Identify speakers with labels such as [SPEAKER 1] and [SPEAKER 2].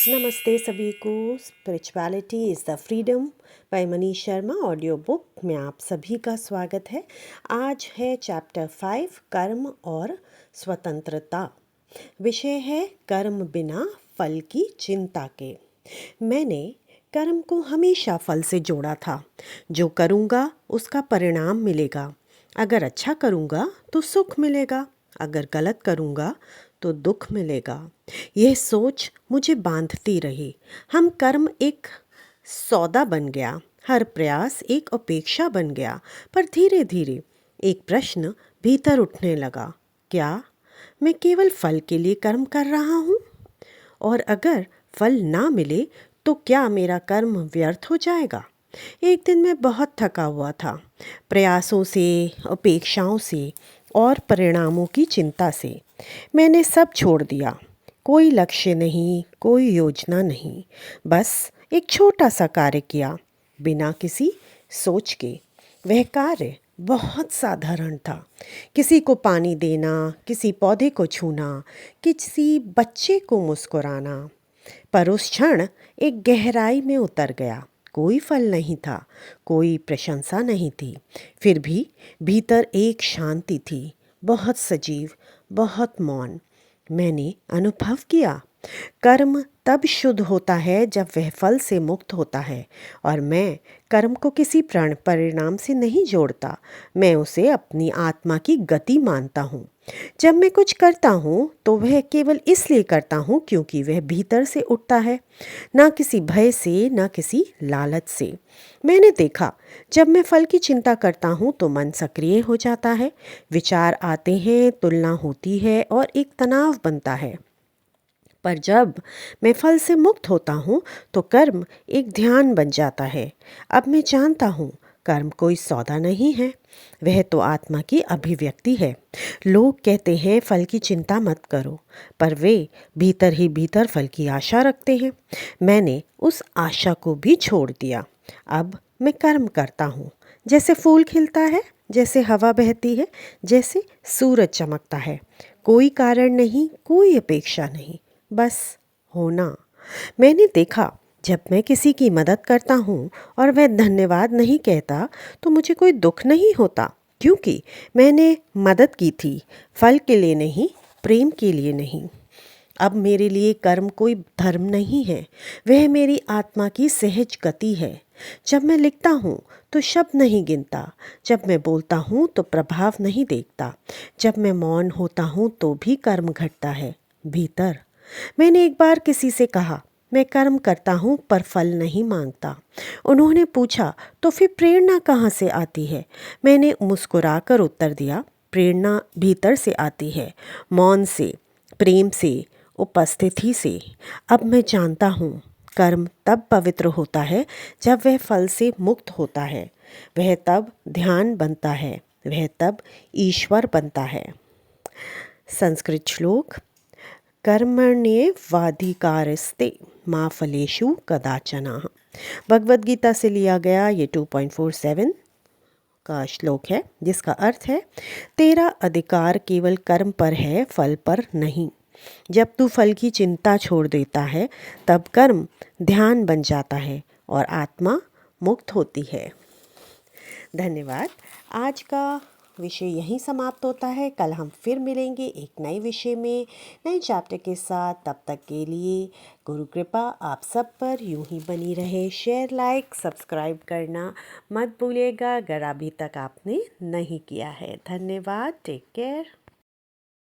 [SPEAKER 1] नमस्ते सभी को। Spirituality is the freedom bye Manish Sharma audio book में आप सभी का स्वागत है। आज है चैप्टर 5 कर्म और स्वतंत्रता। विषय है कर्म बिना फल की चिंता के। मैंने कर्म को हमेशा फल से जोड़ा था। जो करूँगा उसका परिणाम मिलेगा। अगर अच्छा करूँगा तो सुख मिलेगा, अगर गलत करूँगा तो दुख मिलेगा। यह सोच मुझे बांधती रही। हम कर्म एक सौदा बन गया, हर प्रयास एक अपेक्षा बन गया। पर धीरे धीरे एक प्रश्न भीतर उठने लगा, क्या मैं केवल फल के लिए कर्म कर रहा हूँ? और अगर फल ना मिले तो क्या मेरा कर्म व्यर्थ हो जाएगा? एक दिन मैं बहुत थका हुआ था, प्रयासों से, अपेक्षाओं से और परिणामों की चिंता से। मैंने सब छोड़ दिया। कोई लक्ष्य नहीं, कोई योजना नहीं, बस एक छोटा सा कार्य किया, बिना किसी सोच के। वह कार्य बहुत साधारण था। किसी को पानी देना, किसी पौधे को छूना, किसी बच्चे को मुस्कुराना। पर उस क्षण एक गहराई में उतर गया। कोई फल नहीं था, कोई प्रशंसा नहीं थी, फिर भी भीतर एक शांति थी, बहुत सजीव, बहुत मौन। मैंने अनुभव किया, कर्म तब शुद्ध होता है जब वह फल से मुक्त होता है। और मैं कर्म को किसी परिणाम से नहीं जोड़ता, मैं उसे अपनी आत्मा की गति मानता हूँ। जब मैं कुछ करता हूँ तो वह केवल इसलिए करता हूँ क्योंकि वह भीतर से उठता है, ना किसी भय से, ना किसी लालच से। मैंने देखा, जब मैं फल की चिंता करता हूँ तो मन सक्रिय हो जाता है, विचार आते हैं, तुलना होती है और एक तनाव बनता है। पर जब मैं फल से मुक्त होता हूँ तो कर्म एक ध्यान बन जाता है। अब मैं जानता हूँ, कर्म कोई सौदा नहीं है, वह तो आत्मा की अभिव्यक्ति है। लोग कहते हैं फल की चिंता मत करो, पर वे भीतर ही भीतर फल की आशा रखते हैं। मैंने उस आशा को भी छोड़ दिया। अब मैं कर्म करता हूँ, जैसे फूल खिलता है, जैसे हवा बहती है, जैसे सूरज चमकता है। कोई कारण नहीं, कोई अपेक्षा नहीं, बस होना। मैंने देखा, जब मैं किसी की मदद करता हूँ और वह धन्यवाद नहीं कहता तो मुझे कोई दुख नहीं होता, क्योंकि मैंने मदद की थी, फल के लिए नहीं, प्रेम के लिए नहीं। अब मेरे लिए कर्म कोई धर्म नहीं है, वह मेरी आत्मा की सहज गति है। जब मैं लिखता हूँ तो शब्द नहीं गिनता, जब मैं बोलता हूँ तो प्रभाव नहीं देखता, जब मैं मौन होता हूँ तो भी कर्म घटता है भीतर। मैंने एक बार किसी से कहा, मैं कर्म करता हूँ पर फल नहीं मांगता। उन्होंने पूछा, तो फिर प्रेरणा कहाँ से आती है? मैंने मुस्कुराकर उत्तर दिया, प्रेरणा भीतर से आती है, मौन से, प्रेम से, उपस्थिति से। अब मैं जानता हूँ, कर्म तब पवित्र होता है जब वह फल से मुक्त होता है, वह तब ध्यान बनता है, वह तब ईश्वर बनता है। संस्कृत श्लोक, कर्मण्येवाधिकारस्ते मा फलेषु कदाचन। भगवद गीता से लिया गया ये 2.47 का श्लोक है, जिसका अर्थ है, तेरा अधिकार केवल कर्म पर है, फल पर नहीं। जब तू फल की चिंता छोड़ देता है तब कर्म ध्यान बन जाता है और आत्मा मुक्त होती है। धन्यवाद। आज का विषय यहीं समाप्त होता है। कल हम फिर मिलेंगे एक नए विषय में, नए चैप्टर के साथ। तब तक के लिए गुरु कृपा आप सब पर यूं ही बनी रहे। शेयर, लाइक, सब्सक्राइब करना मत भूलिएगा अगर अभी तक आपने नहीं किया है। धन्यवाद। Take care.